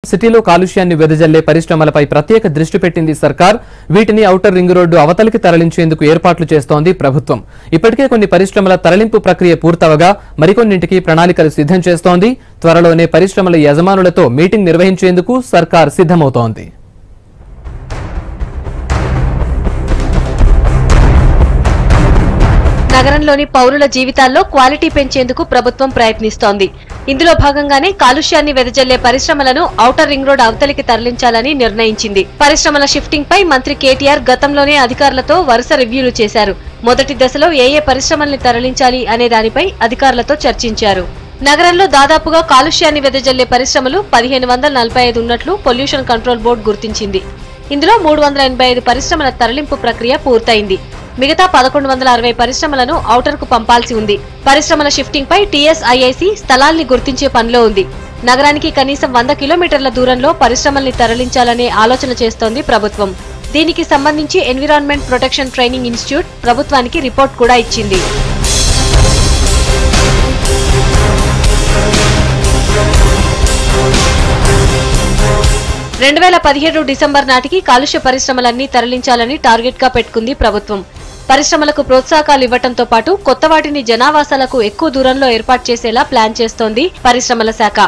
సిటీలో కాలుష్యాన్ని వెదజల్లే పరిశ్రమలపై ప్రత్యేక దృష్టి పెట్టింది సర్కార్. వీటిని ఔటర్ రింగ్ రోడ్డు అవతలికి తరలించేందుకు ఏర్పాట్లు చేస్తోంది ప్రభుత్వం. ఇప్పటికే కొన్ని పరిశ్రమల తరలింపు ప్రక్రియ పూర్తవగా మరికొన్నింటికి ప్రణాళికలు సిద్ధం చేస్తోంది. త్వరలోనే పరిశ్రమల యజమానులతో మీటింగ్ నిర్వహించేందుకు సర్కార్ సిద్ధమవుతోంది. నగరంలోని పౌరుల జీవితాల్లో క్వాలిటీ పెంచేందుకు ప్రభుత్వం ప్రయత్నిస్తోంది. ఇందులో భాగంగానే కాలుష్యాన్ని వెదజల్లే పరిశ్రమలను ఔటర్ రింగ్ రోడ్ అవతలికి తరలించాలని నిర్ణయించింది. పరిశ్రమల షిఫ్టింగ్ పై మంత్రి కేటీఆర్ గతంలోనే అధికారులతో వరుస రివ్యూలు చేశారు. మొదటి దశలో ఏ పరిశ్రమల్ని తరలించాలి అనే దానిపై అధికారులతో చర్చించారు. నగరంలో దాదాపుగా కాలుష్యాన్ని వెదజల్లే పరిశ్రమలు 1545 ఉన్నట్లు పొల్యూషన్ కంట్రోల్ బోర్డు గుర్తించింది. ఇందులో 385 పరిశ్రమల తరలింపు ప్రక్రియ పూర్తయింది. మిగతా 1160 పరిశ్రమలను ఔటర్ కు పంపాల్సి ఉంది. పరిశ్రమల షిఫ్టింగ్ పై టీఎస్ఐఐసి స్థలాల్ని గుర్తించే పనిలో ఉంది. నగరానికి కనీసం 100 కిలోమీటర్ల దూరంలో పరిశ్రమల్ని తరలించాలనే ఆలోచన చేస్తోంది ప్రభుత్వం. దీనికి సంబంధించి ఎన్విరాన్మెంట్ ప్రొటెక్షన్ ట్రైనింగ్ ఇన్స్టిట్యూట్ ప్రభుత్వానికి రిపోర్ట్ కూడా ఇచ్చింది. డిసెంబర్ నాటికి కాలుష్య పరిశ్రమలన్నీ తరలించాలని టార్గెట్ గా పెట్టుకుంది ప్రభుత్వం. పరిశ్రమలకు ప్రోత్సాహకాలు ఇవ్వడంతో పాటు కొత్త వాటిని జనావాసాలకు ఎక్కువ దూరంలో ఏర్పాటు చేసేలా ప్లాన్ చేస్తోంది పరిశ్రమల శాఖ.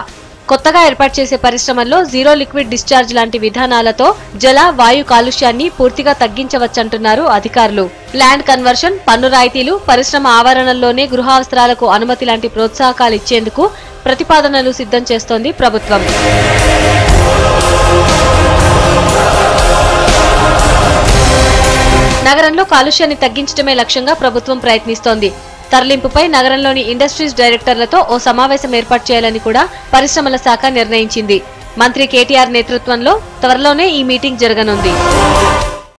కొత్తగా ఏర్పాటు చేసే పరిశ్రమల్లో జీరో లిక్విడ్ డిశ్చార్జ్ లాంటి విధానాలతో జల వాయు కాలుష్యాన్ని పూర్తిగా తగ్గించవచ్చంటున్నారు అధికారులు. ల్యాండ్ కన్వర్షన్, పన్ను రాయితీలు, పరిశ్రమ ఆవరణల్లోనే గృహావసరాలకు అనుమతి లాంటి ప్రోత్సాహకాలు ఇచ్చేందుకు ప్రతిపాదనలు సిద్ధం చేస్తోంది ప్రభుత్వం. నగరంలో కాలుష్యాన్ని తగ్గించడమే లక్ష్యంగా ప్రభుత్వం ప్రయత్నిస్తోంది. తరలింపుపై నగరంలోని ఇండస్ట్రీస్ డైరెక్టర్లతో ఓ సమావేశం ఏర్పాటు చేయాలని కూడా పరిశ్రమల శాఖ నిర్ణయించింది. మంత్రి కేటీఆర్ నేతృత్వంలో త్వరలోనే ఈ మీటింగ్ జరగనుంది.